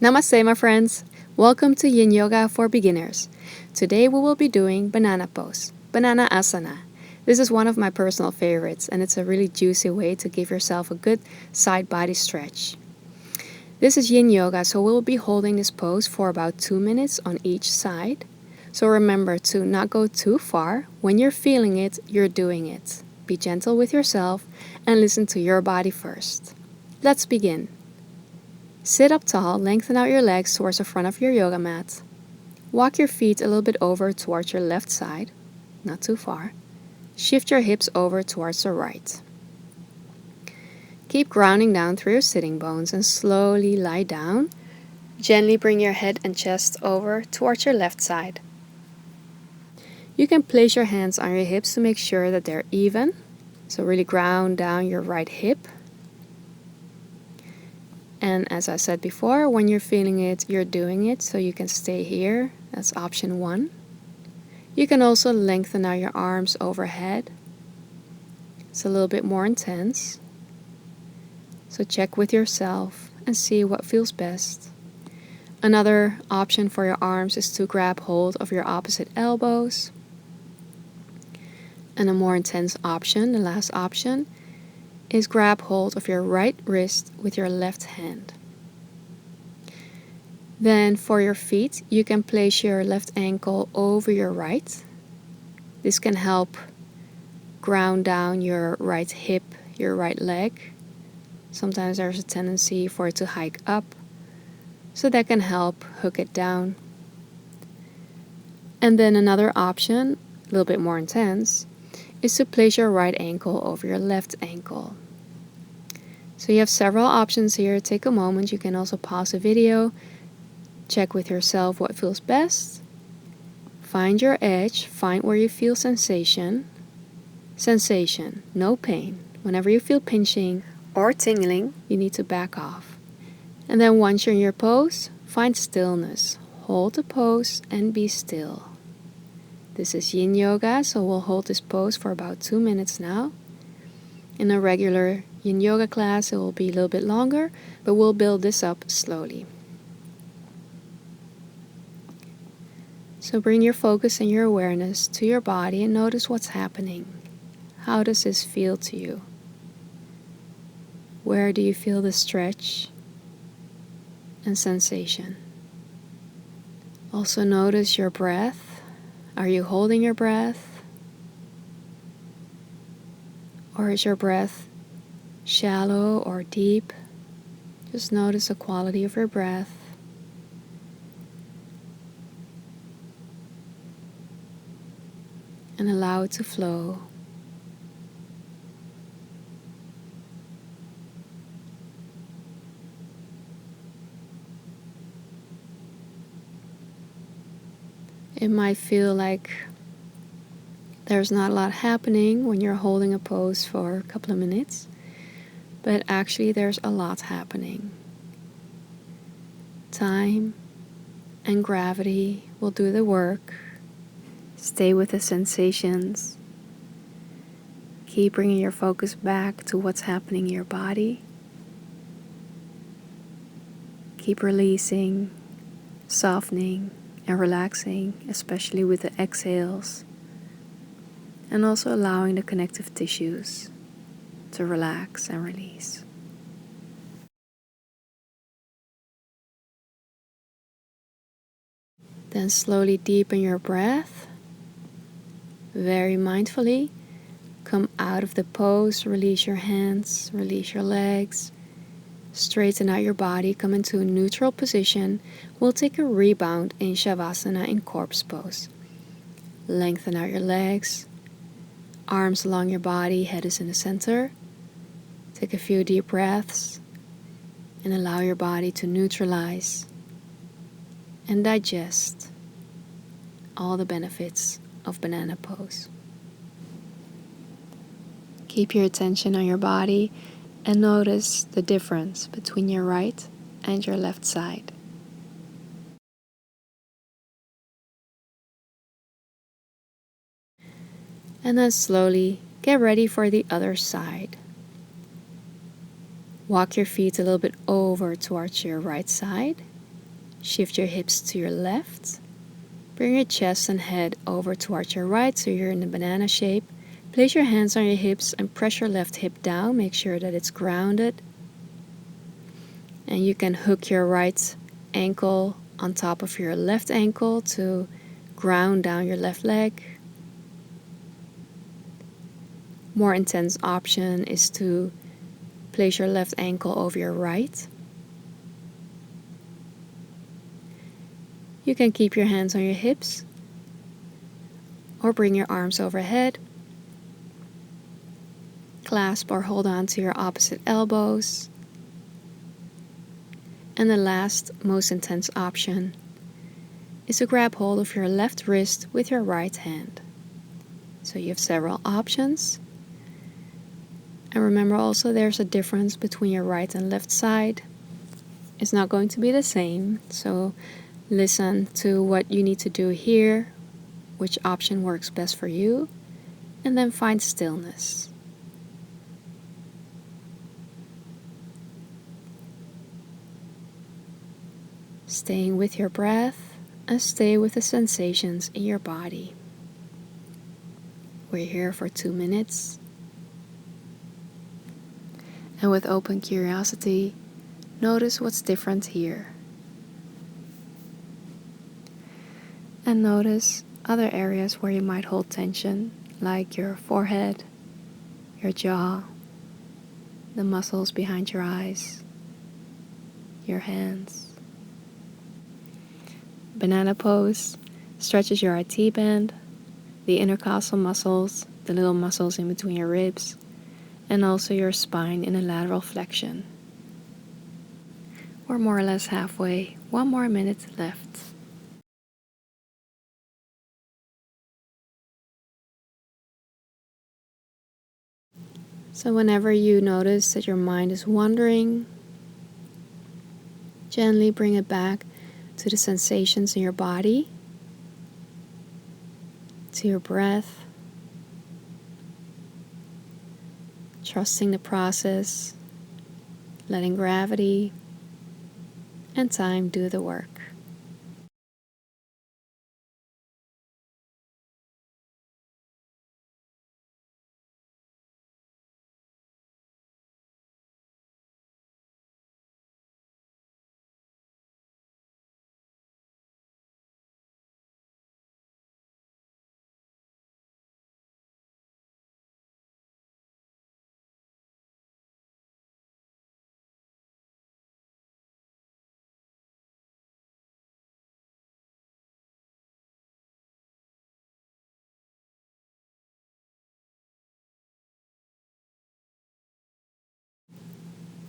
Namaste, my friends. Welcome to Yin Yoga for Beginners. Today we will be doing banana pose, banana asana. This is one of my personal favorites, and it's a really juicy way to give yourself a good side body stretch. This is Yin Yoga, so we'll be holding this pose for about 2 minutes on each side. So remember to not go too far. When you're feeling it, you're doing it. Be gentle with yourself and listen to your body first. Let's begin. Sit up tall, lengthen out your legs towards the front of your yoga mat. Walk your feet a little bit over towards your left side, not too far. Shift your hips over towards the right. Keep grounding down through your sitting bones and slowly lie down. Gently bring your head and chest over towards your left side. You can place your hands on your hips to make sure that they're even. So really ground down your right hip. And as I said before, when you're feeling it, you're doing it, so you can stay here. That's option 1. You can also lengthen out your arms overhead. It's a little bit more intense. So check with yourself and see what feels best. Another option for your arms is to grab hold of your opposite elbows. And a more intense option, the last option, is grab hold of your right wrist with your left hand. Then for your feet, you can place your left ankle over your right. This can help ground down your right hip, your right leg. Sometimes there's a tendency for it to hike up, so that can help hook it down. And then another option, a little bit more intense, is to place your right ankle over your left ankle. So you have several options here. Take a moment. You can also pause the video. Check with yourself what feels best. Find your edge. Find where you feel sensation. Sensation, no pain. Whenever you feel pinching or tingling, you need to back off. And then once you're in your pose, find stillness. Hold the pose and be still. This is Yin Yoga, so we'll hold this pose for about 2 minutes now. In a regular Yin Yoga class, it will be a little bit longer, but we'll build this up slowly. So bring your focus and your awareness to your body and notice what's happening. How does this feel to you? Where do you feel the stretch and sensation? Also notice your breath. Are you holding your breath? Or is your breath shallow or deep? Just notice the quality of your breath. And allow it to flow. It might feel like there's not a lot happening when you're holding a pose for a couple of minutes, but actually there's a lot happening. Time and gravity will do the work. Stay with the sensations. Keep bringing your focus back to what's happening in your body. Keep releasing, softening, and relaxing, especially with the exhales. And also allowing the connective tissues to relax and release. Then slowly deepen your breath. Very mindfully, come out of the pose, release your hands, release your legs. Straighten out your body, come into a neutral position. We'll take a rebound in Shavasana in corpse pose. Lengthen out your legs. Arms along your body, head is in the center. Take a few deep breaths and allow your body to neutralize and digest all the benefits of banana pose. Keep your attention on your body and notice the difference between your right and your left side. And then slowly get ready for the other side. Walk your feet a little bit over towards your right side. Shift your hips to your left. Bring your chest and head over towards your right so you're in the banana shape. Place your hands on your hips and press your left hip down. Make sure that it's grounded. And you can hook your right ankle on top of your left ankle to ground down your left leg. More intense option is to place your left ankle over your right. You can keep your hands on your hips or bring your arms overhead. Clasp or hold on to your opposite elbows. And the last, most intense option is to grab hold of your left wrist with your right hand. So you have several options. And remember also there's a difference between your right and left side. It's not going to be the same. So listen to what you need to do here, which option works best for you, and then find stillness. Staying with your breath and stay with the sensations in your body. We're here for 2 minutes. And with open curiosity, notice what's different here. And notice other areas where you might hold tension, like your forehead, your jaw, the muscles behind your eyes, your hands. Banana pose stretches your IT band, the intercostal muscles, the little muscles in between your ribs, and also your spine in a lateral flexion. We're more or less halfway. 1 more minute left. So whenever you notice that your mind is wandering, gently bring it back to the sensations in your body, to your breath, trusting the process, letting gravity and time do the work.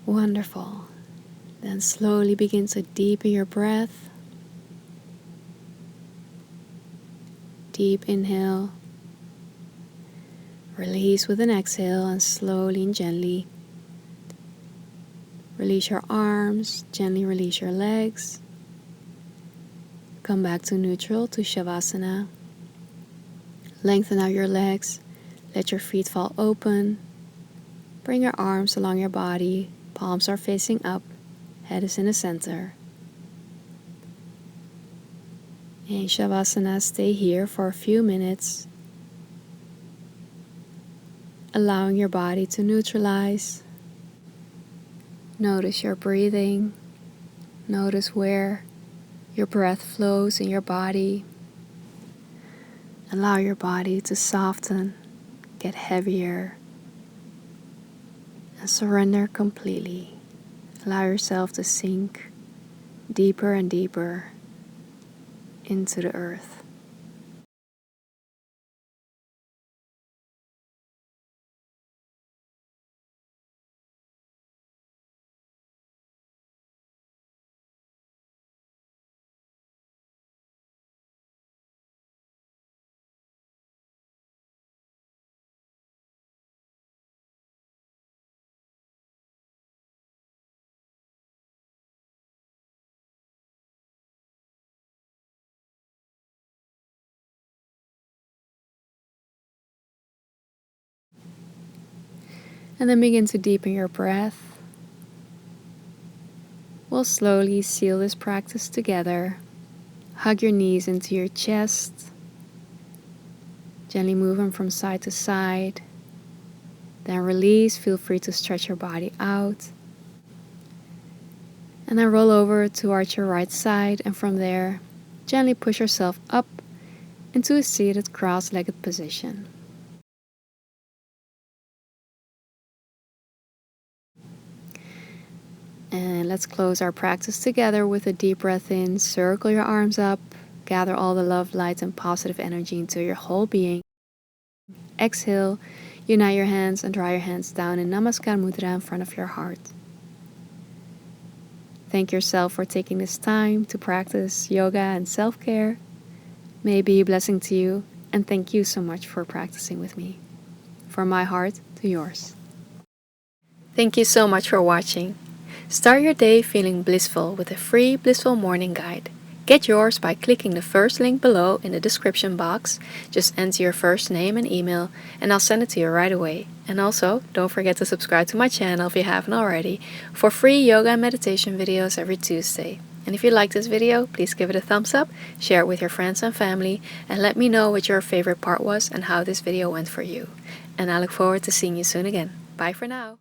Wonderful. Then slowly begin to deepen your breath. Deep inhale. Release with an exhale and slowly and gently release your arms, gently release your legs. Come back to neutral, to Shavasana. Lengthen out your legs. Let your feet fall open. Bring your arms along your body. Palms are facing up. Head is in the center. In Shavasana, stay here for a few minutes, allowing your body to neutralize. Notice your breathing. Notice where your breath flows in your body. Allow your body to soften, get heavier, and surrender completely. Allow yourself to sink deeper and deeper into the earth. And then begin to deepen your breath. We'll slowly seal this practice together. Hug your knees into your chest. Gently move them from side to side. Then release. Feel free to stretch your body out. And then roll over to arch your right side, and from there, gently push yourself up into a seated cross-legged position. And let's close our practice together with a deep breath in. Circle your arms up. Gather all the love, light, and positive energy into your whole being. Exhale, unite your hands and draw your hands down in namaskar mudra in front of your heart. Thank yourself for taking this time to practice yoga and self-care. May it be a blessing to you, and thank you so much for practicing with me. From my heart to yours. Thank you so much for watching. Start your day feeling blissful with a free Blissful Morning Guide. Get yours by clicking the first link below in the description box. Just enter your first name and email, and I'll send it to you right away. And also, don't forget to subscribe to my channel if you haven't already, for free yoga and meditation videos every Tuesday. And if you like this video, please give it a thumbs up, share it with your friends and family, and let me know what your favorite part was and how this video went for you. And I look forward to seeing you soon again. Bye for now.